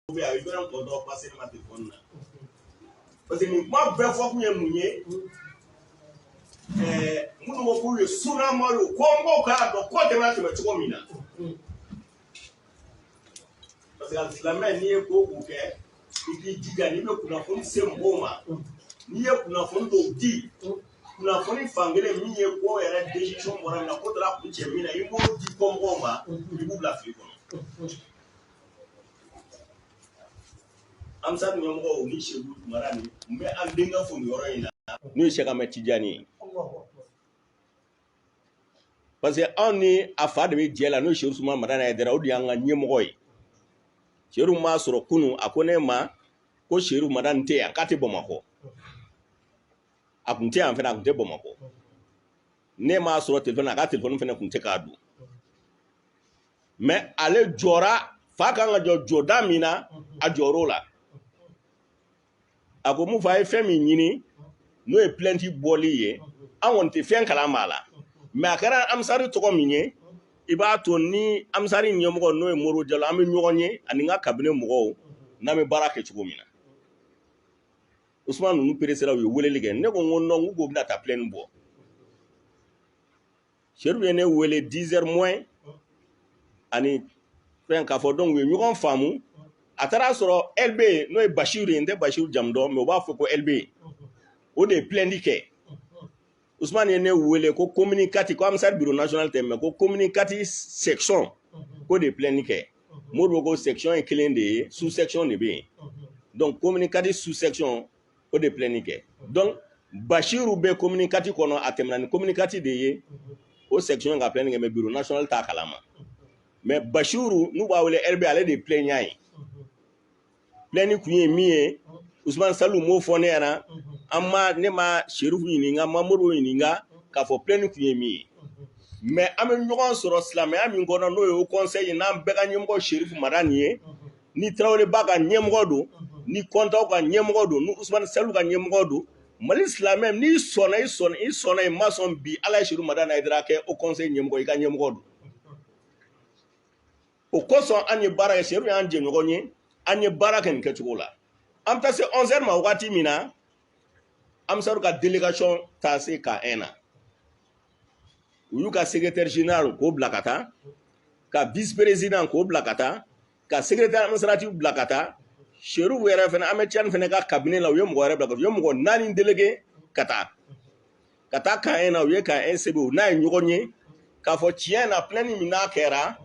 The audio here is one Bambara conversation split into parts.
I don't know passing my phone. But in my breath of me, Munumoku, Sunamaru, Congo card, or Quatermatic to Comina. But the man near Goku, if he did an email to same woman, near Punafondo D. Punafoni Fangele, me a boy and a decision or an Apotra, which I mean, you go deep Congo, you will have I'm saying you go Nisha Marani, me and Dinga from your ina. No shaka metijani. Parce que only a father with jela no shows my marana there out young and yemoi. Cheru mas or kunu akone ma ko shiru madante a catibomako. Apunte and fena debomako. Ne mas or telephone a catibon fena kuntekadu. Me ale jora fakanga jodamina a jorola. Ako mu fa femi nyini no e plenty boli ye awon te fen kala mala me akara amsari to ko minye iba to ni amsari nyomo no e moro jalo am nyonye aninga kabine mo na me barake chugo mina Usman nu peresera we wele gen ne ko ngonno ngugo na ta plein bo cheru ene wele 10h moins ani fen ka fo don we nyugon famu atara soro LB no e Bashir nde Bashir jamdo me ba fo ko LB o de plein dike Ousmane ene wele ko communicati ko amsar bureau national temme ko communicati section ko de plein dike mo ko section e clean de sous section ne be donc communicati sous section o de plein dike donc Bashir be communicati kono atemna communicati de ye o section ga plein dike me bureau national ta kalama mais Bashir nous ba wele LB ale de plein yai plein kuye miye Ousmane Salou mo fone ana amma ne ma sherifu yininga mamuru yininga ka fo plein kuye mi mais amen ñogon soro islamé amin gono no yo conseil na bega ñemgo sherifu madaniye ni Traoré baga ñemgo do ni kontaw ga ñemgo do nu Ousmane Salou ga ñemgo do mali islamé ni sona mason bi ala sherifu madana idra ke au conseil ñemgo ga ñemgo do o koso anye bara sherifu anje ñogonye anye bara ken ketugola am ta se 11h ma wati mina am saru ka délégation ta se ka ena uyu ka secrétaire général ko blakata ka vice président ko blakata ka secrétaire administratif blakata cheru wera fena ametian fena ka cabinet la yom gore blakata yom go nani délégué kata ka ena uye ka NCB na nyugonye ka fo tien na plein mina kera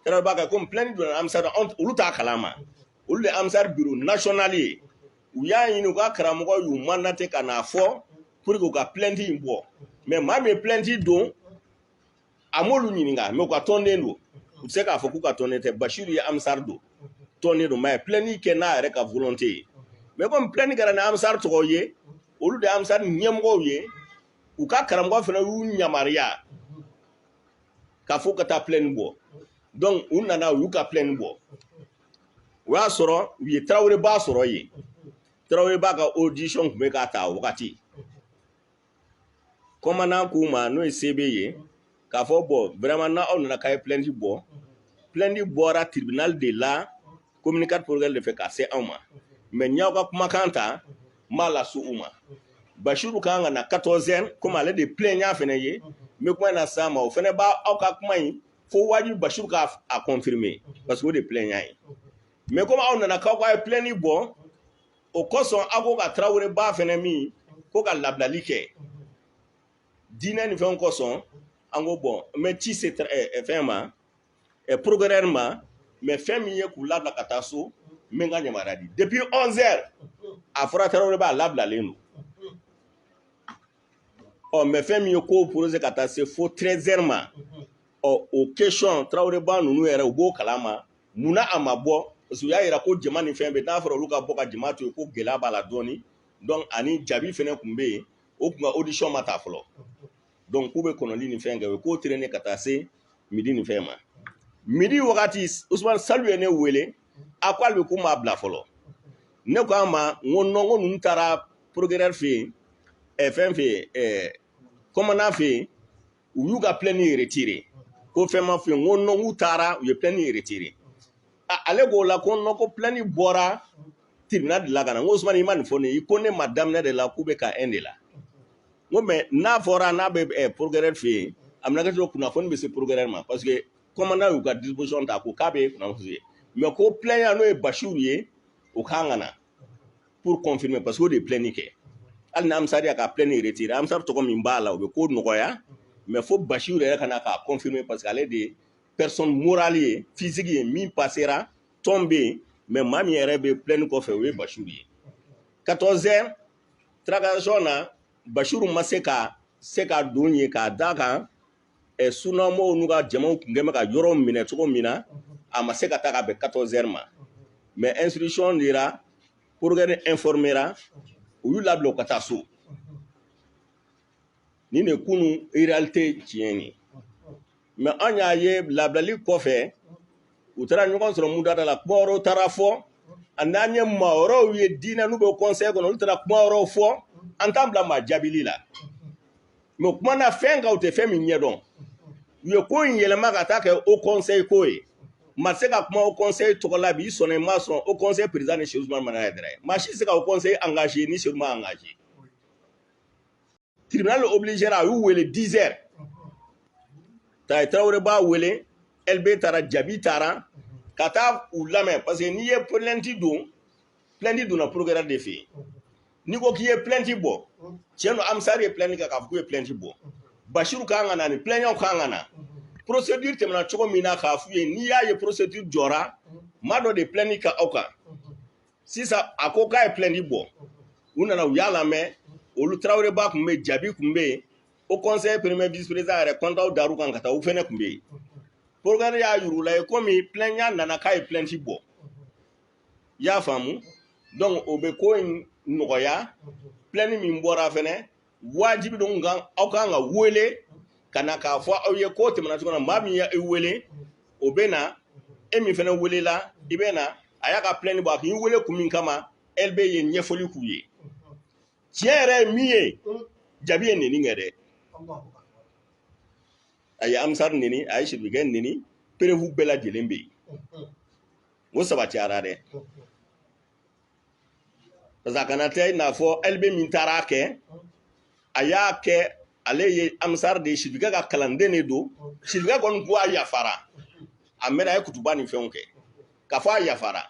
tera baka comme plein de am saru uluta kalama ulu am saru bureau national uya yinu ka karamogo yu manate kana fo pour que ka plenty imbo mais ma me plenty don amolu nyininga me ko tonne ndo utse ka fo ku ka tonne te Bashir ya amsar do tonne do mais plenty ke na re ka volonté mais comme plenty gara na amsar to ye olu de amsar nyemgo ye u ka karamogo fena yu nyamaria ka fo ka ta plein bo donc unana yu ka plein bo wa soro wi Traoré ba soro ye Traoré baga audition kumbe ka ta wakati commandant kuma no CBE ka fo bo vraiment na on na kay plein di bora tribunal de la communicat pour le fait ka c'est ama mais nyaw ka kuma kanta mala su uma Bashiru kanga na 14e comme ale de plein nya fene ye me kuma na sama o fene ba o ka kuma yi fo waji Bashiru ka a confirmer parce que de plein nya mais comme on na ka kwa plein di bo o koson ago ka Traoré ba fene mi ko ka lablali ke dina ni fen koson ango bon mais ti c'est vraiment programmement mais femi ye ku labla kataso menga nyamaradi depuis 11h afra Traoré ba lablali no o mais femi ye ko projet katase fo 13h ma o question Traoré ba nunu era ubo kalama muna amabo so ya ira ko jama ni fembe na fara luka boka jama to ko gela bala doni donc ani jabi fene kumbe o kuma audition mata folo donc kube konoli ni fenga we ko traîner katase midi ni fema midi wakati Ousmane Salou ene wele akwal be kuma bla folo ne ko ama ngonno ngonu ntara progrès fe FMF comment na fe u yuga plein retiré ko fema fe ngonno utara u plein retiré ale ko la ko no ko plani bora tribunal de la kana ngo Ousmane Imane fone i ko ne madame de la kube ka ende la ngo mais n'a fora n'a be progrès fe amna ka to kuna fone be se progrès ma parce que commandant yu ka disposition ta ko kabe kuna fuse mais ko plaignant no e Bachir ye o kangana pour confirmer parce que de planique al na amsari ka plani retirer amsar to ko min bala o be ko nogoya mais faut Bachir yɛrɛ kana ka confirmer parce que ale de personne morale ye physique ye min passera tomber mais maa min yɛrɛ bɛ plainte kɔfɛ o ye Bachir ye 14h tracasation na Bachir ma se ka don ye k'a da kan sunamɔgɔw n'u ka jamaw tun kɛn bɛ ka yɔrɔ minɛ cogo min na a ma se ka taa ka bɛn 14h ma mais instruction dira procureur informera u y'u labila u ka taa so ni ne kunu réalité tiɲɛ ye mais an y'a ye labilali kɔfɛ u taara ɲɔgɔn sɔrɔ mudada la kuma wɛrɛw taara fɔ a n'an ye maa wɛrɛw ye diinɛ n'u bɛ conseil kɔnɔ olu taara kuma wɛrɛw fɔ an t'an bila maa jaabili la mais u kumana fɛn kan u tɛ fɛn min ɲɛdɔn u ye ko in yɛlɛma ka taa kɛ au conseil ko ye ma se ka kuma au conseil tɔgɔ la bi i sɔnna i ma sɔn au conseil président ni Cheikh Ousmane Manuel Aidara maa si se ka au conseil engagé ni Cheikh ma engagé tribunal obligera a y'u wele 10h Taye Traoré b'a wele LB taara Jabi taara ka taa u lamɛn parce que n'i ye plainte donna procureur de fɛ yen n'i ko k'i ye plainte bɔ tiɲɛ don Amsari ye plainte kɛ k'a fɔ k'u ye plainte bɔ Bachir kan ka na ni plaignant kan ka na procédure tɛmɛna cogo min na k'a f'u ye n'i y'a ye procédure jɔra maa dɔ de plainte ka aw kan sisan a ko k'a ye plainte bɔ u nana u y'a lamɛn olu Traoré ba tun bɛ Jabi tun bɛ yen au conseil premier vice président yɛrɛ kɔntaw dar'u kan ka taa u fɛnɛ tun bɛ yen procureur y'a yir'u la ye komi plaignant nana k'a ye plainte bɔ i y'a faamu donc o bɛ ko in nɔgɔya plainte min bɔra fɛnɛ wajibi don kan aw kan ka wele ka na k'a fɔ aw ye ko tɛmɛna cogo min na maa min ye wele o bɛ na e min fɛnɛ welela i bɛ na a y'a ka plainte bɔ a k'i wele kun min kama LB ye ɲɛfɔli k'u ye tiɲɛ yɛrɛ ye min ye Jabi ye neni kɛ dɛ a ye Amsar neni a ye Sidibikɛ neni preuve bɛɛ lajɛlen bɛ yen o sabatiyara dɛ parce que a kana tɛ i n'a fɔ LB min taara kɛ a y'a kɛ ale ye Amsar de ye Sidibikɛ ka kalanden de don Sidibikɛ kɔni ko a yafara a mɛnna a ye kutuba ni fɛnw kɛ k'a fɔ a yafara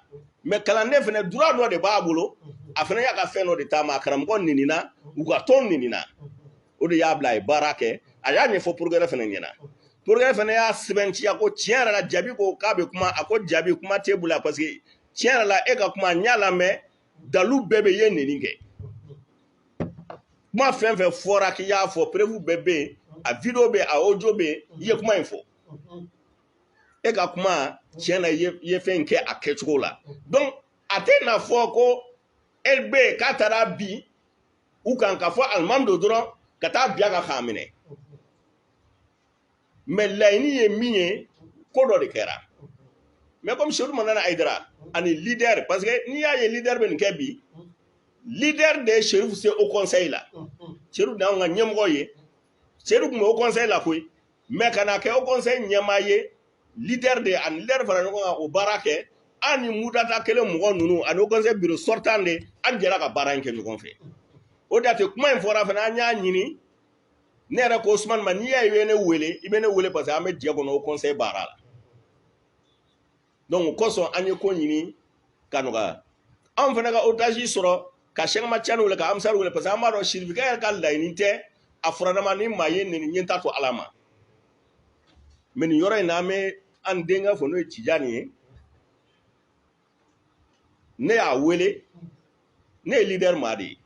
mais kalanden fɛnɛ droit dɔ de b'a bolo a fɛnɛ y'a ka fɛn dɔ de taama a karamɔgɔ nenina u ka tɔn nenina o de y'a bila a ye baara kɛ a y'a ɲɛfɔ procureur fɛnɛ ɲɛna procureur fɛnɛ y'a sɛbɛntiya ko tiɲɛ yɛrɛ la Jabi ko k'a bɛ kuma a ko Jabi kuma t'e bolo parce que tiɲɛ yɛrɛ la e ka kuma n y'a lamɛn dalu bɛɛ bɛ ye neni kɛ kuma fɛn fɛn fɔra k'i y'a fɔ preuve bɛɛ bɛ yen a video bɛ yen a audio bɛ yen i ye kuma in fɔ e ka kuma tiɲɛ na i ye fɛn in kɛ a kɛcogo la donc a tɛ n'a fɔ ko LB k'a taara bi u kan ka fɔ alimami don dɔrɔn ka taa bi a kan k'a minɛ mais laɲini ye min ye ko dɔ de kɛra mais comme Cheikh Ousmane Aidara ani leader parce que n'i y'a ye leader bɛ nin kɛ bi leader de ye Cherif se au conseil la Cherif de y'anw ka ɲɛmɔgɔ ye Cherif tun bɛ au conseil la koyi mais ka na kɛ au conseil ɲɛmaa ye leader de ani leader fara ɲɔgɔn kan o baara kɛ an ni mudata kelen mɔgɔ ninnu ani au conseil bureau sortant de an jɛra ka baara in kɛ ɲɔgɔn fɛ o de y'a to kuma in fɔra fana an y'a ɲini ne yɛrɛ ko Ousmane ma n'i y'a ye ne wele i bɛ ne wele parce que an bɛ jɛ kɔnɔ au conseil baara la donc o kosɔn an ye ko ɲini ka nɔgɔya anw fana ka otage sɔrɔ ka Cheikh Ahmad Tidiane wele ka Amsar wele parce que an b'a dɔn Sidibikɛ yɛrɛ ka laɲini tɛ a furadama ni maa ye nin ɲɛ ta to Ala ma mais nin yɔrɔ in na an bɛ an denkɛ fɔ n'o ye Tijani ye ne y'a wele ne ye leader maa de ye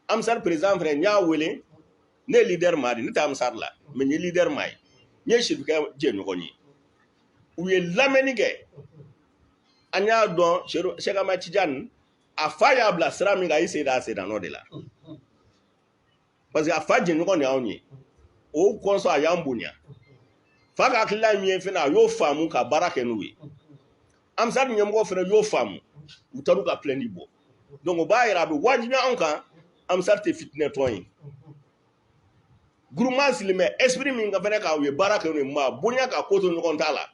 Amsar président fɛnɛ n y'a wele ne ye leader maa de ye ne tɛ Amsar la mais n ye leader maa ye n ye Sidibikɛ jɛɲɔgɔn ye u ye lamɛnni kɛ an y'a dɔn Cheikh Ahmad Tidiane a fa y'a bila sira min kan a y'i sen da a sendanɔ de la parce que a fa jɛɲɔgɔn de y'anw ye o kɔsɔn a y'an bonya fa ka hakilina min ye fɛnɛ a y'o faamu ka baara kɛ n'u ye Amsar ɲɛmɔgɔ fɛnɛ y'o faamu u taar'u ka plainte bɔ donc o b'a yira a bɛ wajibiya anw kan Amsar tɛ fitinɛtɔn ye groupement silimɛ esprit min ka fɛnɛ k'a u ye baara kɛ n'u ye maa bonya ka ko to ɲɔgɔn t'a la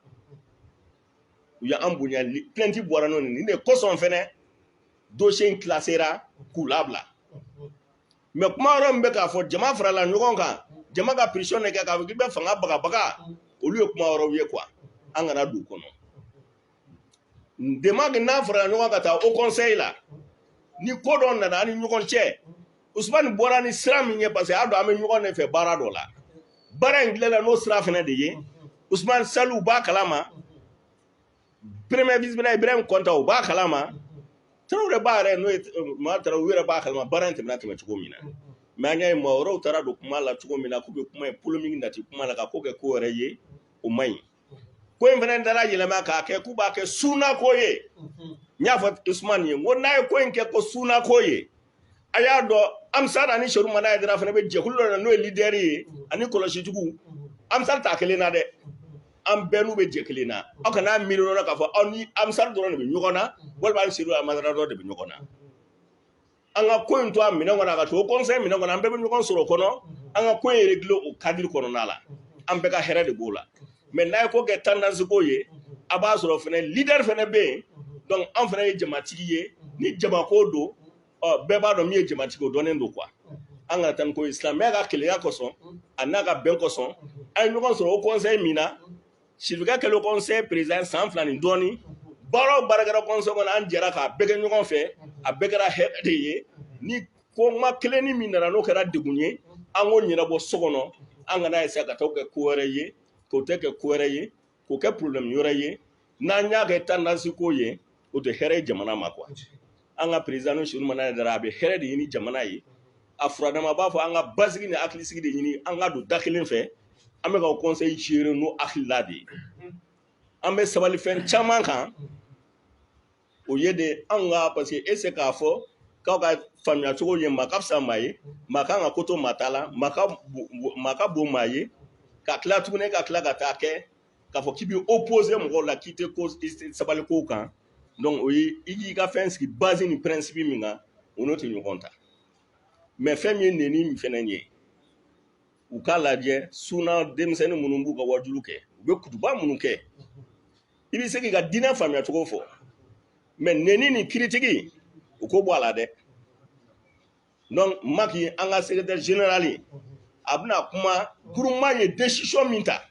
u y'an bonya plainte bɔra n'o nin de kosɔn fɛnɛ dossier in classera k'u labila mais kuma yɔrɔ min bɛ k'a fɔ jama farala ɲɔgɔn kan jama ka pression de kɛ k'a fɔ k'i bɛ fanga bagabaga olu ye kuma yɔrɔw ye quoi an kana don kɔnɔ demande n'a farala ɲɔgɔn ka taa au conseil la ni ko dɔ nana ani ɲɔgɔn cɛ Ousmane bɔra ni sira min ye parce que a dɔn an bɛ ɲɔgɔn de fɛ baara dɔ la baara in dilanna n'o sira fɛnɛ de ye Ousmane Salou b'a kalama premier vice-président Ibrahim Konta u b'a kalama Traoré b'a yɛrɛ n'o ye Mama Traoré u yɛrɛ b'a kalama baara in tɛmɛna tɛmɛ cogo min na mais an y'a ye maa wɛrɛw taara don kuma la cogo min na k'u bɛ kuma ye polémique nati kuma la ka ko kɛ ko wɛrɛ ye o man ɲi ko in fɛnɛ dara yɛlɛma k'a kɛ k'u b'a kɛ sunako ye n y'a fɔ Ousmane ye n ko n'a ye ko in kɛ ko sunako ye a y'a dɔn Amsar ani Seru Mana Haidara fɛnɛ bɛ jɛkulu dɔ la n'o ye leader ye ani kɔlɔsijugu Amsar t'a kelen na dɛ an bɛɛ n'u bɛ jɛ kelen na aw kana miiri o la k'a fɔ aw ni Amsar dɔrɔn de bɛ ɲɔgɔn na walima aw ni Seru Amara dɔrɔn de bɛ ɲɔgɔn na an ka ko in to a minɛn kɔnɔ a ka to o conseil minɛn kɔnɔ an bɛɛ bɛ ɲɔgɔn sɔrɔ o kɔnɔ an ka ko in régler o cadre kɔnɔna la an bɛɛ ka hɛrɛ de b'o la mais n'a ye ko kɛ tendance ko ye a b'a sɔrɔ fɛnɛ leader fɛnɛ bɛ yen donc an fɛnɛ ye jamatigi ye ni jamako don bɛɛ b'a dɔn min ye jamatigi o dɔnnen don quoi an kana taa ni ko ye silamɛya ka kelenya kosɔn a n'a ka bɛn kosɔn an ye ɲɔgɔn sɔrɔ o conseil min na Sirifika kɛlen conseil président san 2 ni dɔɔni baara o baara kɛra conseil kɔnɔ an jɛra k'a bɛɛ kɛ ɲɔgɔn fɛ a bɛɛ kɛra hɛrɛ de ye ni ko ma kelen ni min nana n'o kɛra degun ye an k'o ɲɛnabɔ so kɔnɔ an kana essayer ka taa kɛ ko wɛrɛ ye k'o tɛ kɛ ko wɛrɛ ye k'o kɛ problème wɛrɛ ye n'an y'a kɛ tendance ko ye o tɛ hɛrɛ ye jamana ma quoi an ka président n'o Seru Mana Haidara a bɛ hɛrɛ de ɲini jamana ye a furadama b'a fɔ an ka basigi ni hakilisigi de ɲini an ka don da kelen fɛ an bɛ ka o conseil gérer n'o hakilila de ye an bɛ sabali fɛn caman kan o ye de an ka parce que e se k'a fɔ k'aw ka faamuya cogo ye maa ka fisa maa ye maa kan ka ko to maa ta la maa ka bon maa ye ka tila tuguni ka tila ka taa kɛ k'a fɔ k'i bɛ opposer mɔgɔw la k'i tɛ sabali kow kan donc o ye i k'i ka fɛn sigi base ni principe min kan o n'o tɛ ɲɔgɔn ta mais fɛn min ye nɛni min fɛnɛ ye u k'a lajɛ suna denmisɛnnin minnu b'u ka wajulu kɛ u bɛ kutuba minnu kɛ i bɛ se k'i ka diinɛ faamuya cogo fɔ mais nɛni ni kiritigi u ko bɔ a la dɛ donc Macky an ka secrétaire général a bɛna kuma groupement ye décision min ta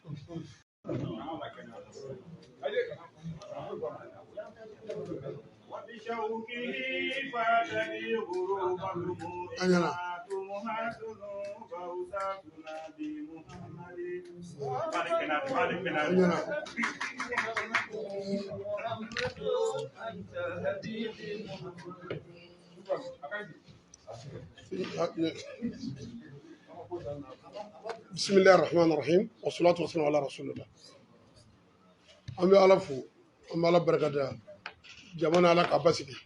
بسم الله الرحمن الرحيم والصلاة والسلام على رسول الله أمي على فو أمي على بركة جمعنا على كاباسيتي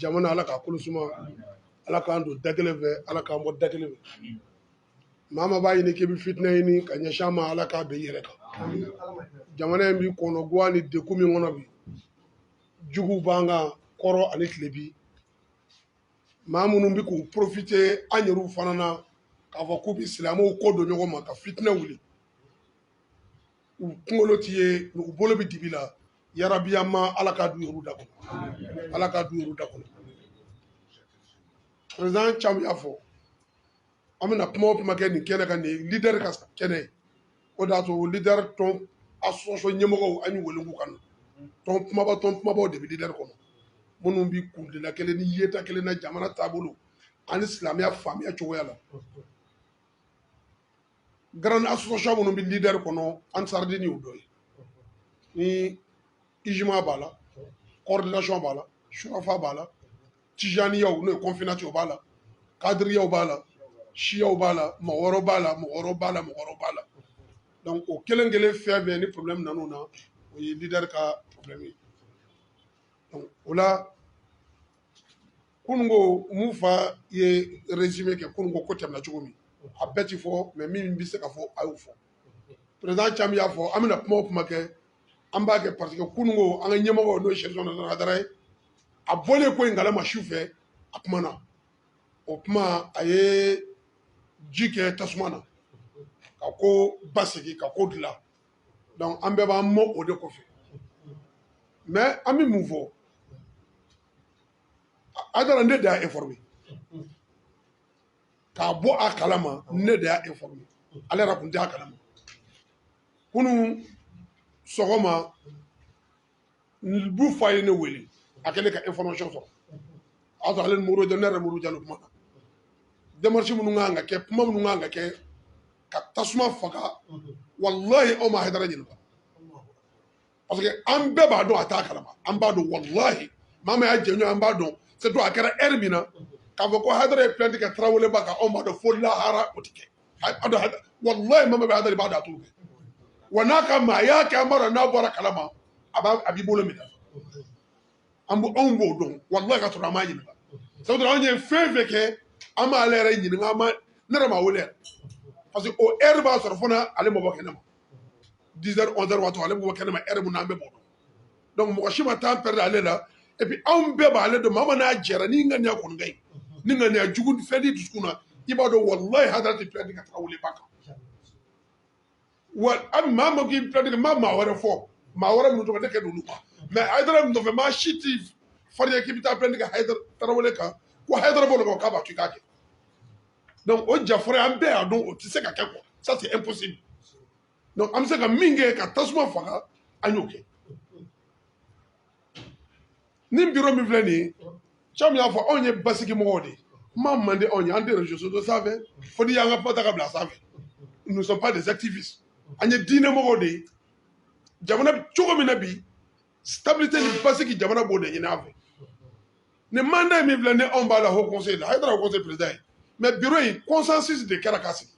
جمعنا على كأكل سما على كأندو دكلفة على كأمو دكلفة ماما باي نيكي بفتنة هني كأني شاما على كأبيرك جمعنا يمي كونو غواني دكومي غنابي جوجو بانغا كورو أنيتلبي maa minnu bɛ k'u profiter an yɛrɛw fana na k'a fɔ k'u bɛ silamɛw ko don ɲɔgɔn ma ka fitinɛ wuli u kunkolo t'i ye u bolo bɛ dibi la yarabi an ma ala k'a du yɛrɛw da kɔnɔ ala k'a du yɛrɛw da kɔnɔ président Thiam y'a fɔ an bɛna kuma o kuma kɛ nin kɛnɛ kan nin ye leader ka kɛnɛ ye o de y'a to leader tɔn association ɲɛmɔgɔw an y'u wele k'u ka na tɔn kumabaw de bɛ leader kɔnɔ minnu bɛ kundila kelen ni yeta kelen na jamana taabolo ani silamɛya faamuya cogoya la grande association minnu bɛ leader kɔnɔ Ansardini y'o dɔ ye ni ijima b'a la coordination b'a la surafa b'a la tijaniyaw n'o ye confination b'a la kadiriyaw b'a la siyaw b'a la mɔgɔ wɛrɛw b'a la mɔgɔ wɛrɛw b'a la mɔgɔ wɛrɛw b'a la donc o kelen kelen fɛn fɛn ni problème nan'o na o ye leader ka problème ye donc o la kunungo mun fa ye résumé kɛ kunungo ko tɛmɛna cogo min a bɛɛ ti fɔ mais min bɛ se ka fɔ a y'o fɔ président Thiam y'a fɔ an bɛna kuma o kuma kɛ an b'a kɛ parce que kunungo an ka ɲɛmɔgɔ n'o ye Seru Mana Haidara ye a bɔlen ko in kalama su fɛ a kumana o kuma a ye ji kɛ tasuma na ka ko basigi ka ko dilan donc an bɛɛ b'an mɔ o de kɔfɛ mais an bɛ mun fɔ Haidara ne de y'a informé k'a bɔ a kalama ne de y'a informé ale yɛrɛ tun tɛ a kalama kunun sɔgɔma bu fa ye ne wele a kɛlen ka information sɔrɔ a sɔrɔ ale ni Modibo Jalo ne yɛrɛ Modibo Jalo kuma na démarche minnu kan ka kɛ kuma minnu kan ka kɛ ka tasuma faga wallahi aw ma Haidara ɲininka parce que an bɛɛ b'a dɔn a t'a kalama an b'a dɔn wallahi maa min y'a jɛɲɔgɔn an b'a dɔn surtout a kɛra heure min na k'a fɔ ko Haidara ye plainte kɛ Tarawele ba kan anw b'a dɔn fo lahara o tɛ kɛ wallahi maa min bɛ Haidara b'a dɔn a t'o kɛ wa n'a ka maa a y'a kɛ an b'a dɔn n'a bɔra kalama a b'i bolo minɛ anw b'o dɔn wallahi ka sɔrɔ an m'a ɲininka sabu anw ye fɛn fɛn kɛ an m'ale yɛrɛ ɲininka an ma ne yɛrɛ ma wele yɛrɛ parce que o heure b'a sɔrɔ fana ale ma bɔ kɛnɛma 10h 11h waati ale bɛ bɔ kɛnɛma heure min na an bɛ bɔ donc mɔgɔ si ma temps perdre ale la et puis anw bɛɛ b'ale dɔn maa o maa n'a jɛra ni ŋaniya kɔni ka ɲi ni ŋaniya jugu fɛn t'i dusukun na i b'a dɔn wallahi Haidara tɛ plainte ka taga wele ba kan wa hali maa ma k'i plainte kɛ n ma maa wɛrɛ fɔ maa wɛrɛ minnu tɔgɔ ne kɛ n'olu kan mais Haidara nɔfɛ maa si t'i farinya k'i bɛ taa plainte kɛ Haidara Tarawele kan ko Haidara b'o la k'a b'a to i k'a kɛ donc o jafɔrɔ an bɛɛ y'a dɔn o tɛ se ka kɛ quoi ça c'est impossible donc an bɛ se ka min kɛ ka tasuma faga an y'o kɛ ni bureau min filɛ nin ye caman y'a fɔ anw ye basigi mɔgɔw de ye kuma man di anw ye an tɛ réseaux sociaux sanfɛ fo n'i y'an ka kuma ta ka bila sanfɛ nous ne sommes pas des activistes an ye diinɛ mɔgɔw de ye jamana cogo min na bi stabilité ni basigi jamana b'o de ɲini an fɛ nin mandat min filɛ ni anw b'a la haut conseil la Haidara haut conseil président ye mais bureau in consensus de kɛra ka sigi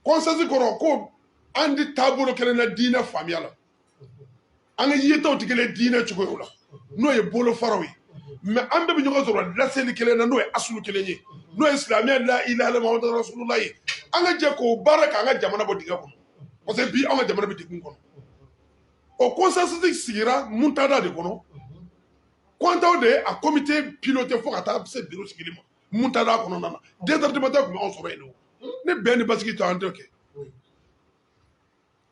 consensus kɔrɔ ko an di taabolo kelen na diinɛ faamuya la an ka yetaw tɛ kelen diinɛ cogoyaw la n'o ye bolofaraw ye mais an bɛɛ bɛ ɲɔgɔn sɔrɔ laseli kelen na n'o ye asulu kelen ye n'o ye silamɛya la ilaha illallah muhamadu rasulullah ye an ka jɛ k'o baara k'an ka jamana bɔ dingɛ kɔnɔ parce que bi an ka jamana bɛ degun kɔnɔ o consensus sigira muntada de kɔnɔ kɔntaw de ye a comité piloté fo ka taa se bureau sigili ma muntada kɔnɔna na 2h du matin tun bɛ anw sɔrɔ yen nɔ ne bɛn ni basigi tɔ an t'o kɛ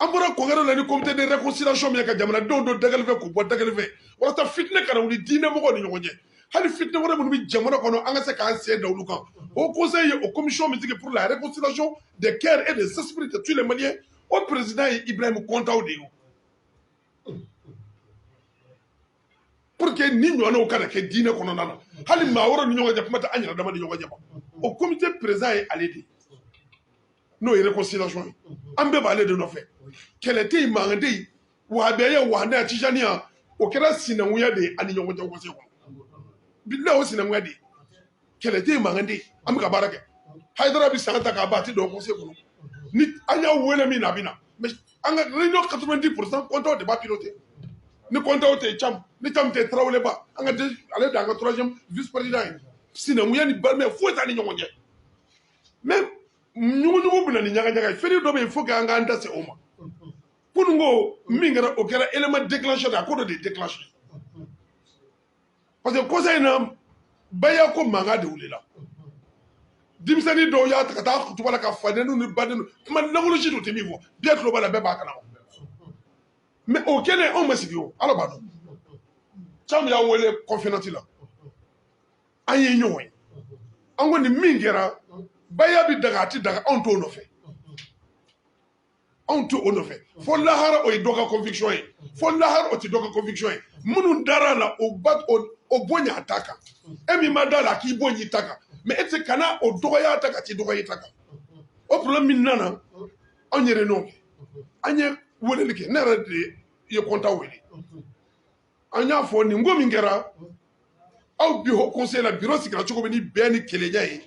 an bɔra congrès la ni comité de réconciliation min ye ka jamanadenw don dagali fɛ k'u bɔ dagali fɛ walasa fitinɛ kana wuli diinɛ mɔgɔw ni ɲɔgɔn cɛ hali fitinɛ wɛrɛ minnu bɛ jamana kɔnɔ an ka se k'an sen da olu kan o conseil ye o commission min sigi pour la réconciliation des cœurs et des esprits de tous les Maliens o président ye Ibrahim Kontaw de ye pour que ni ɲɔgɔnnaw kana kɛ diinɛ kɔnɔna na hali maa wɛrɛw ni ɲɔgɔn cɛ kuma tɛ an yɛrɛ dama ni ɲɔgɔn cɛ ma o comité président ye ale de ye n'o ye réconciliation ye an bɛɛ b'ale de nɔfɛ kɛlɛ tɛ yen mankan tɛ yen wahabɛya wahanaya tijaniya o kɛra sinankunya de ye ani ɲɔgɔn cɛ conseil kɔnɔ bilahi o sinankunya de ye kɛlɛ tɛ yen mankan tɛ yen an bɛ ka baara kɛ Haidara bɛ san ta k'a ban a tɛ don conseil kɔnɔ ni an y'a wele min na a bɛ na mais an ka réunion 90% kɔntaw de b'a piloté ni kɔntaw tɛ Cam ni Cam tɛ Tarawele ba an ka ale de an ka 3e vice président ye sinankunya ni balimaya foyi t'a ni ɲɔgɔn cɛ mais ɲuguɲugu bɛ na ni ɲagaɲaga ye fɛn dɔ bɛ yen fo k'an k'an da se o ma kunun ko min kɛra o kɛra élément déclencheur de a ko dɔ de déclenché parce que conseil in na bɛɛ ko mankan de wulila denmisɛnnin dɔw y'a ta ka taa kutuba la ka fadenw ni badenw kuma lankolon si tun tɛ min fɔ bɛɛ tulo b'a la bɛɛ b'a kalama mais o kɛlen anw ma sigi o ala b'a dɔn Cam y'a wele conférence la an ye ɲɔgɔn ye an ko nin min kɛra baya bi daga a tɛ daga anw t'o nɔfɛ anw t'o nɔfɛ fo lahara o ye dɔ ka conviction ye fo lahara o tɛ dɔ ka conviction ye minnu dar'a la o bonya a ta kan e min ma da la k'i bonya i ta kan mais e tɛ kana o dɔgɔya ta kan t'i dɔgɔya i ta kan o problème min nana anw yɛrɛ n'o kɛ an ye weleli kɛ ne yɛrɛ de ye kɔntaw wele an y'a fɔ nin ko min kɛra aw bi haut conseil la bureau sigira cogo min ni bɛn ni kelenya ye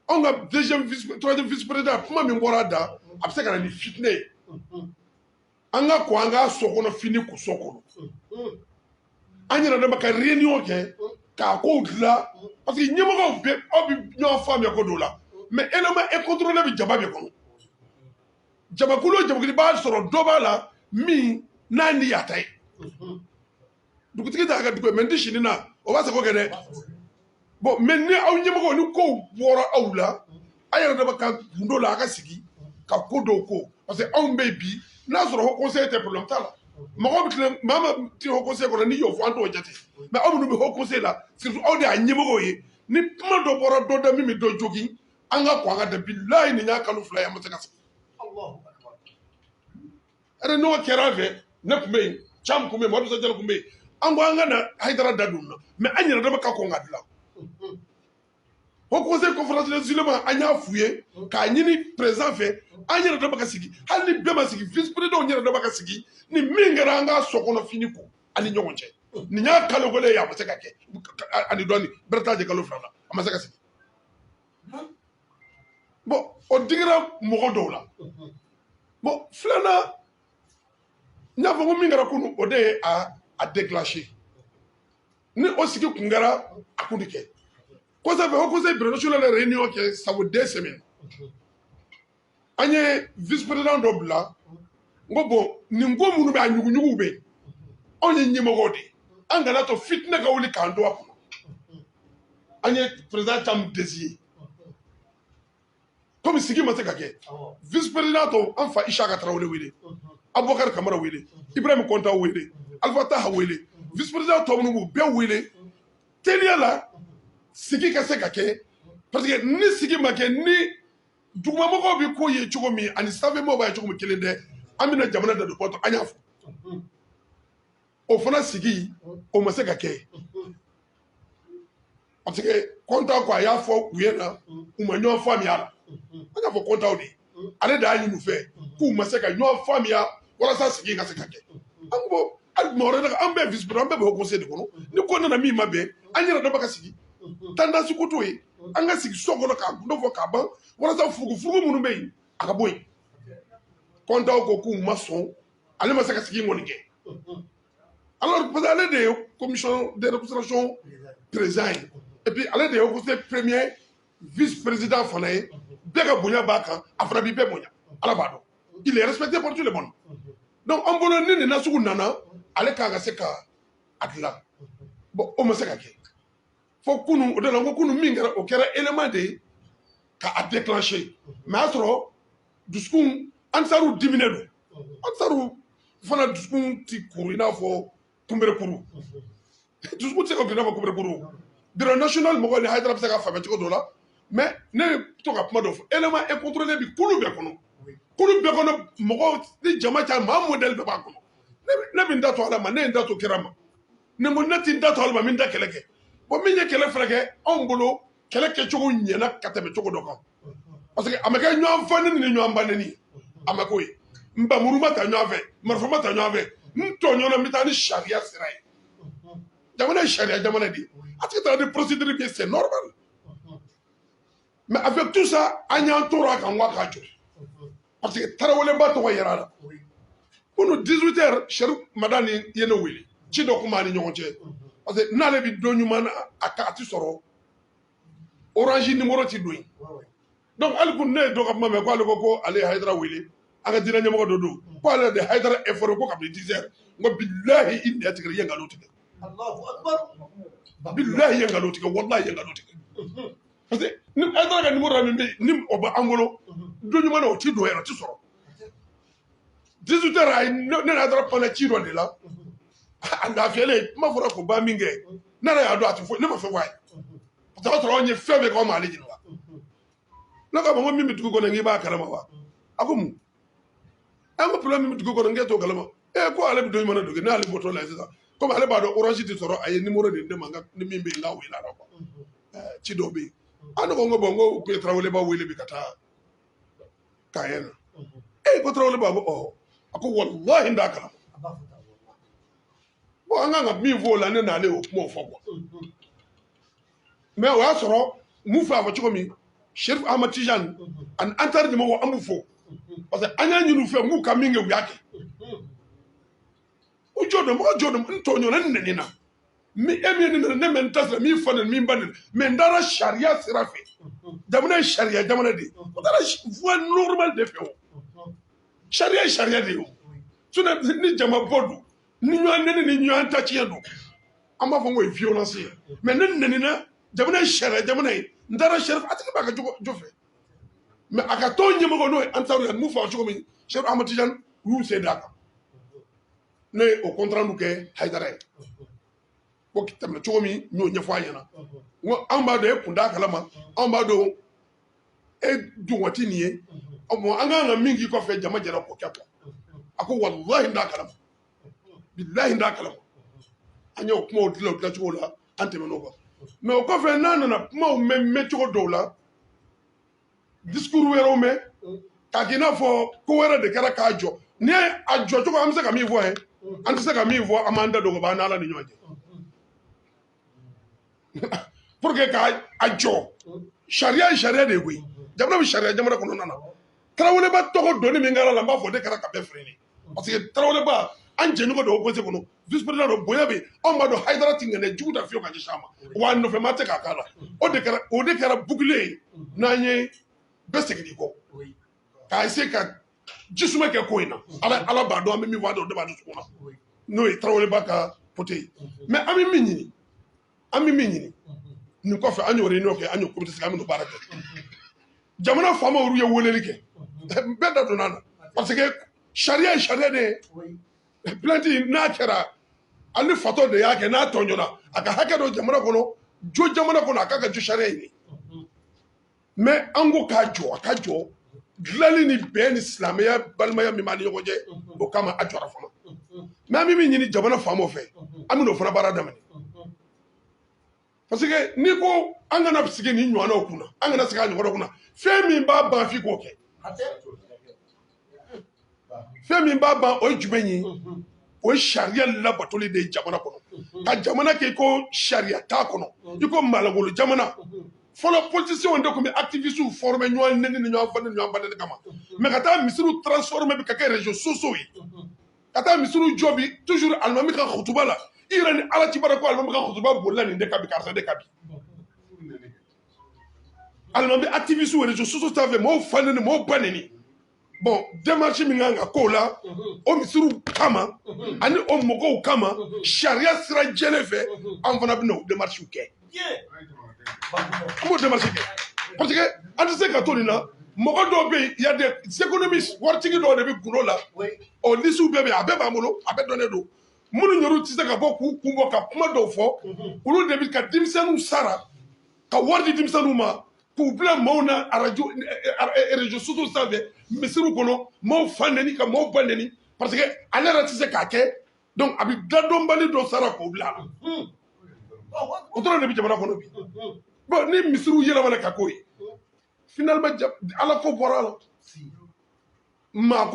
anw ka 3e vice président kuma min bɔra a da a bɛ se ka na ni fitinɛ ye an ka kɔn an ka so kɔnɔ fini ko so kɔnɔ an yɛrɛ dama ka réunion kɛ k'a kow dilan parce que ɲɛmɔgɔw bɛ aw bɛ ɲɔgɔn faamuya ko dɔw la mais élément incontrôlé bɛ jama bɛɛ kɔnɔ jamakulu o jamakulu b'a sɔrɔ dɔ b'a la min n'a ni y'a ta ye dugutigi t'a ka dugu ye mais n tɛ sini na o b'a sago kɛ dɛ bon mais ni aw ɲɛmɔgɔw ni kow bɔra aw la a yɛrɛ dama ka gundo la a ka sigi ka ko dɔw ko parce que anw bɛ yen bi n'a sɔrɔ haut conseil tɛ problème t'a la mɔgɔ bɛ tilen maa ma ti haut conseil kɔnɔ ni y'o fɔ an t'o jate mais aw minnu bɛ haut conseil la surtout aw de y'a ɲɛmɔgɔw ye ni kuma dɔ bɔra dɔ da min bɛ dɔ jogin an ka kɔn an ka da bilahi nin y'a kalo 2 ye an ma se ka sigi ɛrɛ n'o kɛra fɛ ne tun bɛ yen Cam tun bɛ yen Madu Sajala tun bɛ yen an ko an ka na Hayidara da dun na mais an yɛrɛ dama ka kɔn ka dilan haut conseil conférence des ulémas an y'a f'u ye k'a ɲini président fɛ an yɛrɛ dama ka sigi hali ni bɛɛ ma sigi vice président yɛrɛ dama ka sigi ni min kɛra an ka sɔkɔnɔ fini ko ani ɲɔgɔn cɛ nin y'a kalo kelen ye a ma se ka kɛ ani dɔɔni bɛrɛ t'a jɛ kalo 2 la a ma se ka sigi bon o digira mɔgɔ dɔw la bon filanan n y'a fɔ ko min kɛra kunun o de ye a déclenché ni o sigi kun kɛra a kun de kɛ kosɛbɛ haut conseil bureau national de réunion kɛ ça vaut 2 semaines an ye vice président dɔ bila n ko bon nin ko minnu bɛ a ɲuguɲuguw bɛ yen anw ye ɲɛmɔgɔw de ye an kana to fitinɛ ka wuli k'an to a kɔnɔ an ye président Cam désigné komi sigi ma se ka kɛ vice président tɔ an fa Isaka Tarawele wele Abubakar Kamara wele Ibrahim Konta wele Alpha Taha wele vice président tɔ minnu b'u bɛɛ wele teliya la sigi ka se ka kɛ parce que ni sigi ma kɛ ni dugumamɔgɔw bɛ ko ye cogo min ani sanfɛmɔgɔw b'a ye cogo min kelen tɛ an bɛna jamana da don kɔtɔ an y'a fɔ o fana sigi o ma se ka kɛ parce que Konta ko a y'a fɔ u ye na u ma ɲɔgɔn faamuya la an y'a fɔ Kontaw de ale de y'a ɲini u fɛ k'u ma se ka ɲɔgɔn faamuya walasa sigi ka se ka kɛ an ko hali tuma wɛrɛ an bɛɛ vice président an bɛɛ bɛ haut conseil de kɔnɔ ni ko nana min ma bɛn an yɛrɛ dama ka sigi tendance ko t'o ye an ka sigi so kɔnɔ k'a gundo fɔ k'a ban walasa furugufurugu minnu bɛ yen a ka bɔ yen Kontaw ko k'u ma sɔn ale ma se ka sigi kɔni kɛ alors parce que ale de ye commission de représentation président ye et puis ale de ye haut conseil premier vice président fana ye bɛɛ ka bonya b'a kan a fana b'i bɛɛ bonya ala b'a dɔn il est respecté par tout le monde donc an bolo ni nin nasugu nana ale kan ka se ka a dilan bon o ma se ka kɛ fo kunun o de la n ko kunun min kɛra o kɛra élément de ye k'a déclenché mais a y'a sɔrɔ dusukun ansaruw diminen don ansaruw fana dusukun ti kuru i n'a fɔ kunberekuru dusukun tɛ se ka kuru i n'a fɔ kunberekuru bureau national mɔgɔw ni Hayidara bɛ se ka faamuya cogo dɔ la mais ne bɛ to ka kuma dɔ fɔ élément incontrôlé bi kulu bɛɛ kɔnɔ kulu bɛɛ kɔnɔ mɔgɔw ni jama caya maa modèle bɛɛ b'a kɔnɔ ne bɛ n da to ala ma ne ye n da to kira ma ni ko ne ti n da to ala ma min da kɛlɛ kɛ bon min ye kɛlɛ fana kɛ anw bolo kɛlɛ kɛcogo ɲɛna ka tɛmɛ cogo dɔ kan parce que a ma kɛ ɲɔgɔn fa ni ɲɔgɔn ba neni a ma k'o ye nbamuru ma ta ɲɔgɔn fɛ marifa ma ta ɲɔgɔn fɛ n tɔɲɔgɔn n bɛ taa ni sariya sira ye jamana ye sariya jamana de ye a tigi taara ni procédure bi c'est normal mais avec tout ça an y'an tora a kan wa k'a jɔ parce que Taraweleba tɔgɔ yɛrɛ la kunu 18 heures Sherif Madani ye ne wele ci dɔ kun b'a ni ɲɔgɔn cɛ parce que n'ale bi don ɲuman na a ti sɔrɔ orange numéro ti don yen donc hali kun ne ye dɔ ka kuma mɛn ko ale ko ale ye Hayidara wele an ka diinɛ ɲɛmɔgɔ dɔ don ko ale de Hayidara informé ko kabini 10 heures n ko bilahi i nɛ tigɛ i ye nkalon tigɛ bilahi i ye nkalon tigɛ walahi i ye nkalon tigɛ parce que ni Hayidara ka numéro min bɛ yen ni o bɛ an bolo don ɲuman na o ti don yɛrɛ o ti sɔrɔ 18 heures a ye ne ni Hayidara panna ci dɔ de la a lafiyalen kuma fɔra ko ba min kɛ ne yɛrɛ y'a dɔn a ti foyi ne ma fɛn fɔ a ye parce que o y'a sɔrɔ anw ye fɛn bɛɛ kɛ aw ma ale ɲininka ne k'a ma ko min bɛ dugu kɔnɔ k'i b'a kalama wa a ko mun an ko problème min bɛ dugu kɔnɔ k'e t'o kalama ko ale bɛ don ɲuman na dugu n'ale bɔtɔ la sisan komi ale b'a dɔn orange ti sɔrɔ a ye numéro de di ne ma ni min bɛ yen n k'a wele a la quoi ci dɔw bɛ yen ne ko n ko bon n ko u ye Taraweleba wele bi ka taa Kaɲɛ na ko Taraweleba ko a ko walahi n t'a kalama bon an kan ka min fɔ o la ne n'ale y'o kumaw fɔ quoi mais o y'a sɔrɔ mun fɛ a fɔ cogo min Sherif Ahmad Tijani ani an taara ɲɛmɔgɔ an b'u fɔ parce que an y'a ɲini u fɛ m'u ka min kɛ u y'a kɛ u jɔ dɔn mɔgɔ jɔ dɔn n tɔɲɔgɔn ne nɛni na mi e min ye ne nana ne mɛ n ta sira min fa nana min ba nana mais n taara sariya sira fɛ jamana ye sariya jamana de ye o taara voie normale de fɛ o sariya ye sariya de ye o sinon ni jama bɔ don ni ɲɔgɔn nɛni ni ɲɔgɔn ta tiɲɛ don an b'a fɔ ko ye violence ye mais ne nɛni na jamana ye sariya jamana ye n taara Sherif a tigi b'a ka jɔ fɛ mais a ka tɔn ɲɛmɔgɔ n'o ye Ansaru ye mun fɔ cogo min Sherif Ahmad Tijani u y'u sen d'a kan ne ye o contrat nu kɛ Haidara ye ko tɛmɛ cogo min n y'o ɲɛfɔ a ɲɛna n ko anw b'a dɔn e kun t'a kalama anw b'a dɔn e dungo ti nin ye bon an kan ka min k'i kɔfɛ jama jɛra k'o kɛ quoi a ko walahi n t'a kalama bilahi n t'a kalama an y'o kumaw dilancogo la an tɛmɛn'o kan mais o kɔfɛ n'a nana kumaw mɛn cogo dɔw la discours wɛrɛw mɛn k'a k'i n'a fɔ ko wɛrɛ de kɛra k'a jɔ n'i ye a jɔ cogo an bɛ se ka min fɔ ye an tɛ se ka min fɔ an b'an da don o b'an n'Ala ni ɲɔgɔn cɛ pour que k'a jɔ sariya ye sariya de ye koyi jamana bɛ sariya jamana kɔnɔna na Taraweleba tɔgɔ donni min kɛra la n b'a fɔ o de kɛra ka bɛɛ freiner parce que Taraweleba an jɛɲɔgɔn dɔ opposé kɔnɔ vice président dɔ bonya bɛ anw b'a dɔn Haidara ti ŋɛnɛ jugu da fiyewu ka ɲɛsin a ma wa a nɔfɛmaa tɛ k'a k'a la o de kɛra bouclier ye n'an ye bɛɛ segin i kɔ k'a essayer ka jisuma kɛ ko in na Ala b'a dɔn an bɛ min fɔ a dɔn o de b'a dusukun na n'o ye Taraweleba ka côté ye mais an bɛ min ɲini nin kɔfɛ an y'o réunion kɛ an y'o comité sigi an bɛ n'o baara kɛ jamana faamaw ye weleli kɛ bɛɛ da donna a la parce que sariya ye sariya de ye plainte n'a kɛra ale fatɔ de y'a kɛ n'a tɔɲɔna a ka hakɛ dɔ jamana kɔnɔ jo jamana kɔnɔ a k'a ka jo sariya ɲini mais an ko k'a jɔ a ka jɔ dilanli ni bɛn ni silamɛya balimaya min b'a ni ɲɔgɔn cɛ o kama a jɔra fana mais an bɛ min ɲini jamana faamaw fɛ an bɛ n'o fana baara daminɛ parce que n'i ko an kana sigi ni ɲɔgɔnnaw kunna an kana sigi a ɲɔgɔnnaw kunna fɛn min b'a ban f'i k'o kɛ fɛn min b'a ban o ye jumɛn ye o ye sariya labatoli de ye jamana kɔnɔ ka jamana kɛ i ko sariya t'a kɔnɔ i ko malangolo jamana fɔlɔ politiciens de tun bɛ activistes former ɲɔgɔn nɛni ni ɲɔgɔn fani ni ɲɔgɔn banni kama mais ka taa misiriw transformer bi ka kɛ réseaux sociaux ye ka taa misiriw jɔ bi toujours alimami ka kutuba la i yɛrɛ ni Ala ci bara ko alimami ka kutuba bolila nin de ka bi karisa de ka bi alimami activistes réseaux sociaux sanfɛ mɔgɔw fa nɛni mɔgɔw ba nɛni bon démarche min kan ka k'o la o misiriw kama ani o mɔgɔw kama sariya sira jɛlen fɛ an fana bɛna o démarche kɛ an b'o démarche kɛ parce que an tɛ se ka to nin na mɔgɔ dɔw bɛ yen y a des économistes waritigi dɔw de bɛ gundo la o lisiw bɛɛ bɛ yen a bɛɛ b'an bolo a bɛɛ dɔnnen don minnu yɛrɛ tɛ se ka bɔ k'u kun bɔ ka kuma dɔw fɔ olu de bɛ ka denmisɛnninw sara ka wari di denmisɛnninw ma k'u bila maaw na arajo réseaux sociaux sanfɛ misiriw kɔnɔ maaw fa nɛni ka maaw ba nɛni parce que ale yɛrɛ tɛ se k'a kɛ donc a bɛ dadɔnbali dɔ sara k'o bila a la o dɔrɔn de bɛ jamana kɔnɔ bi bon ni misiriw yɛlɛmana ka k'o ye finalement Ala ko bɔra a la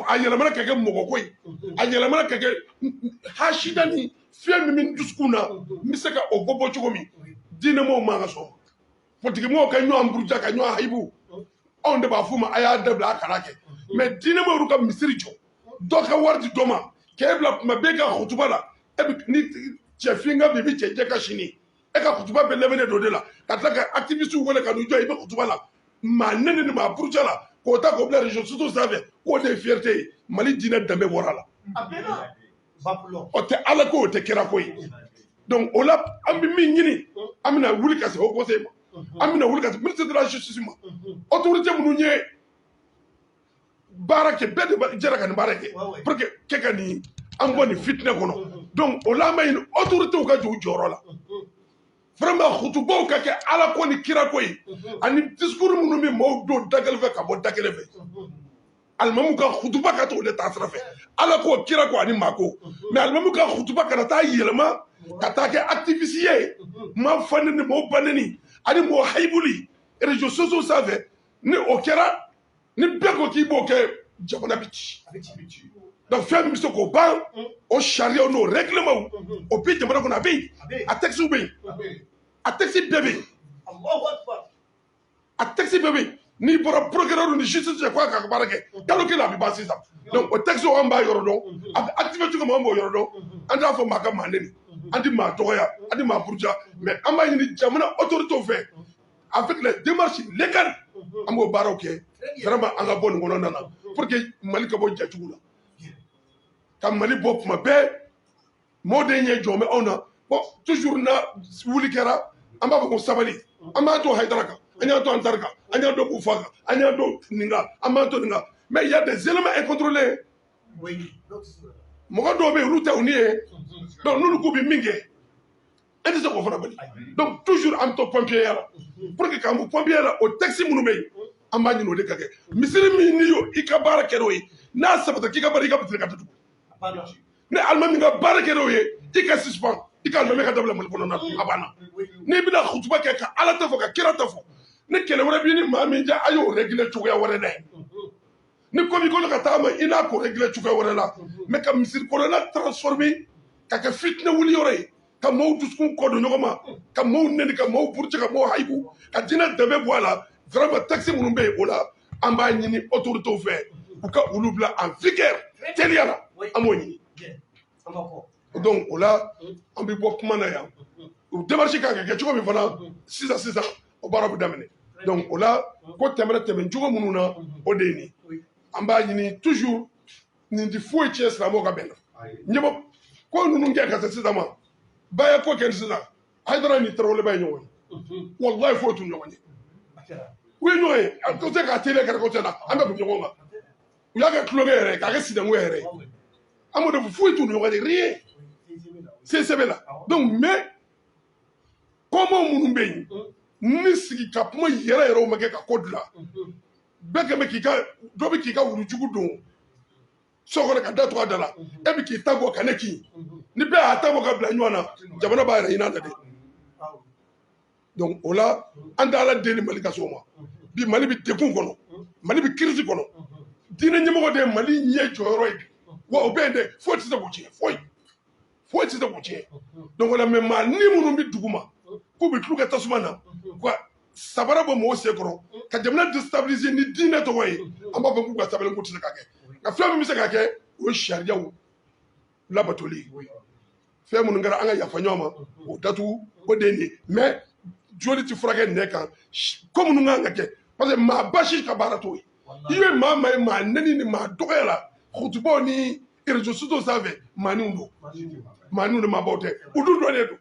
a yɛlɛmana ka kɛ mɔgɔko ye a yɛlɛmana ka kɛ hasida ni fɛn min bɛ dusukun na n bɛ se ka o bɔ cogo min diinɛmɔɔw man ka sɔn politigimɔgɔw ka ɲɔgɔn buruja ka ɲɔgɔn hayibu anw de b'a f'u ma a y'a dabila a kana kɛ mais diinɛmɔɔw y'u ka misiri jɔ dɔ ka wari di dɔ ma k'e bila tuma bɛɛ ka kutuba la e bɛ ni cɛ finka bɛ i bɛ cɛ jɛ ka sini e ka kutuba bɛ lɛmɛnen dɔ de la ka tila ka activistes wele ka n'u jɔ i bɛ kutuba la maa nɛni ni maa buruja la k'o ta k'o bila réseaux sociaux sanfɛ k'o de ye fierté ye Mali diinɛ danbe bɔra a la o tɛ Ala ko o tɛ kira ko ye donc o la an bɛ min ɲini an bɛna wuli ka se Haut Conseil ma an bɛna wuli ka se ministre de la justice ma autorité minnu ye baara kɛ bɛɛ de jɛra ka nin baara kɛ pour que kɛ ka nin an bɔ nin fitinɛ kɔnɔ donc o la an bɛ ɲini autorités ka jɔ u jɔyɔrɔ la vraiment kutubaw ka kɛ Ala ko ni kira ko ye ani discours minnu bɛ maaw don da kelen fɛ ka bɔ da kelen fɛ alimamu ka kutuba ka t'o de taa sira fɛ Ala ko kira ko ani maa ko mais alimamu ka kutuba kana taa yɛlɛma ka taa kɛ activiste ye maa fa nɛni maaw ba nɛni ani mɔgɔ hayibuli réseaux sociaux sanfɛ ni o kɛra ni bɛɛ ko k'i b'o kɛ jamana bɛ ci donc fɛn min bɛ se k'o ban o sariyaw n'o règlements o bɛ jamana kɔnɔ a bɛ yen a textes bɛ yen a texte bɛɛ bɛ yen a texte bɛɛ bɛ yen n'i bɔra procureur ni justice cɛ k'a ka baara kɛ kalo kelen a bɛ ban sisan donc o texte an b'a yɔrɔ dɔn a bɛ activé cogo min an b'o yɔrɔ dɔn an t'a fɔ maa ka maa nɛni an tɛ maa dɔgɔya an tɛ maa buruja mais an b'a ɲini jamana autorités fɛ avec les démarches légales an b'o baaraw kɛ vraiment an ka bɔ nin kɔnɔna na pour que Mali ka bɔ jajugu la ka Mali bɔ tuma bɛɛ mɔgɔw de ɲɛ jɔ bɛ anw na bon toujours na wuli kɛra an b'a fɔ ko sabali an b'a to Haidara kan an y'a to Antari kan an y'a to Kufa kan an y'a to nin kan an b'a to nin kan mais il y a des éléments incontrôlés mɔgɔ dɔw bɛ yen olu tɛ u ni ye donc n'olu k'u bɛ min kɛ e tɛ se k'o fana bali donc toujours an bɛ to pompier ya la pour que k'an bɔ pompier la o texte minnu bɛ yen an b'a ɲini o de ka kɛ misiri min n'i y'o i ka baara kɛ n'o ye n'a sabata k'i ka baara i ka bitiri ka datugu ni alimami ka baara kɛ n'o ye i ka suspend i ka alimami ka dabila Mali kɔnɔna na a banna n'i bɛna kutuba kɛ ka Ala ta fɔ ka kira ta fɔ ni kɛlɛ wɛrɛ b'i ni maa min cɛ a y'o régler cogoya wɛrɛ la yen ni ko b'i kɔnɔ ka taama i n'a ko régler cogoya wɛrɛ la mais ka misiri kɔnɔna transformer ka kɛ fitinɛ wuli yɔrɔ ye ka maaw dusukun kɔ don ɲɔgɔn ma ka maaw nɛni ka maaw buruja ka maaw hayibu ka diinɛ danbe bɔ a la vraiment texte minnu bɛ yen o la an b'a ɲini autorités fɛ u ka olu bila en vigueur teliya la an b'o ɲini donc o la an bɛ bɔ kuma na yan u démarche kan ka kɛ cogo min fana sisan o baara bɛ daminɛ donc o la ko tɛmɛna tɛmɛ cogo minnu na o de ye nin an b'a ɲini toujours nin tɛ foyi tiɲɛ silamɛw ka bɛn na ɲɛbɔ ko ninnu kɛ ka se sisan ma baya ko kɛ sisan Hayidara ni Tarawele ba ye ɲɔgɔn ye wallahi foyi t'u ɲɔgɔn ye u ye ɲɔgɔn ye a ko tɛ k'a teliya kɛrɛ ko tɛ na an bɛ kun ɲɔgɔn kan u y'a kɛ tulonkɛ yɛrɛ k'a kɛ sinankunya yɛrɛ ye an b'o de fɔ foyi t'u ni ɲɔgɔn ye rien CCB la donc mais kɔmɔ minnu bɛ yen ni sigi ka kuma yɛrɛ yɛrɛw ma kɛ ka ko dilan bɛɛ kɛmɛ dɔ bɛ k'i ka wulujugu don so kɔnɔ ka da tugu a da la e bɛ k'i ta bɔ ka ne kin ni bɛɛ y'a ta bɔ ka bila ɲɔgɔn na jamana b'a yɛrɛ ɲin'a la dɛ donc o la an tɛ Ala deli Mali ka s'o ma bi Mali bɛ degun kɔnɔ Mali bɛ crise kɔnɔ diinɛ ɲɛmɔgɔ de ye Mali ɲɛ jɔyɔrɔ ye wa o bɛ yen dɛ foyi tɛ se k'o tiɲɛ foyi tɛ se k'o tiɲɛ donc o la mais maa ni minnu bɛ dugu ma k'u bɛ tulo kɛ tasuma na ka sabara bɔ mɔgɔw sen kɔrɔ ka jamana déstabiliser ni diinɛ tɔgɔ ye an b'a fɔ k'u ka sabali k'u tɛ se ka kɛ nka fɛn min bɛ se ka kɛ o ye sariyaw labatoli ye fɛn minnu kɛra an ka yafa ɲɔgɔn ma o datugu o de ye nin ye mais joli tɛ furakɛ nɛ kan ko minnu kan ka kɛ parce que maa basi ka baara t'o ye i bɛ maa ma ye maa nɛni ni maa dɔgɔya la kutubaw ni réseaux sociaux sanfɛ maaninw don maaninw de maabaw tɛ u dun dɔnnen don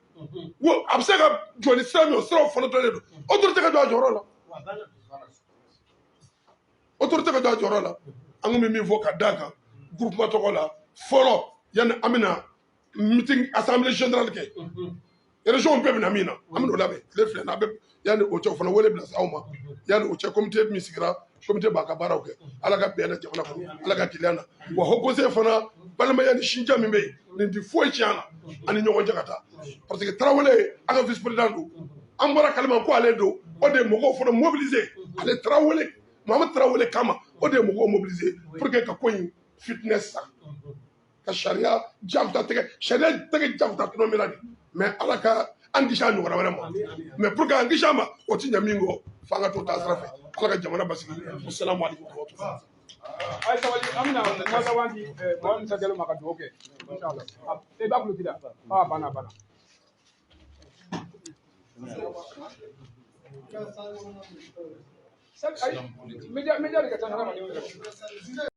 wo a bɛ se ka jɔ ni sira min o siraw fana dɔnnen don autorité ka jɔ a jɔyɔrɔ la autorité ka jɔ a jɔyɔrɔ la an kun bɛ min fɔ ka d'a kan groupement tɔgɔ la fɔlɔ yanni an bɛna meeting assemblée générale kɛ région bɛɛ bɛna min na an bɛn'o labɛn tile fila n'a bɛ yanni o cɛ o fana wele bila se aw ma yanni o cɛ comité min sigira comité b'a ka baaraw kɛ ala ka bɛn na jamana kɔnɔ ala ka teliya na wa haut conseil fana balimaya ni sinja min bɛ yen nin tɛ foyi tiɲɛ na ani ɲɔgɔn cɛ ka taa parce que Tarawele an ka vice président don an bɔra kalima ko ale don o de ye mɔgɔw fana mobiliser ale Tarawele Muhamadu Tarawele kama o de ye mɔgɔw mobiliser pour que ka ko in fitness sa ka sariya jafuta tɛgɛ sariya tɛgɛ jafuta tuma min na de mais ala ka an kisi a ɲɔgɔnna wɛrɛ ma mais pour que an kisi a ma o tɛ ɲɛ min kɔ f'an ka to taa sira fɛ ala ka jamana basigi assalamu alaikum wa rahmatullahi ay sabali am na kuma laban di mɔgɔ min sajalo ma ka dugawu kɛ inshallah e b'a kulo tida bana media de ka ca hadamadenw yɛrɛ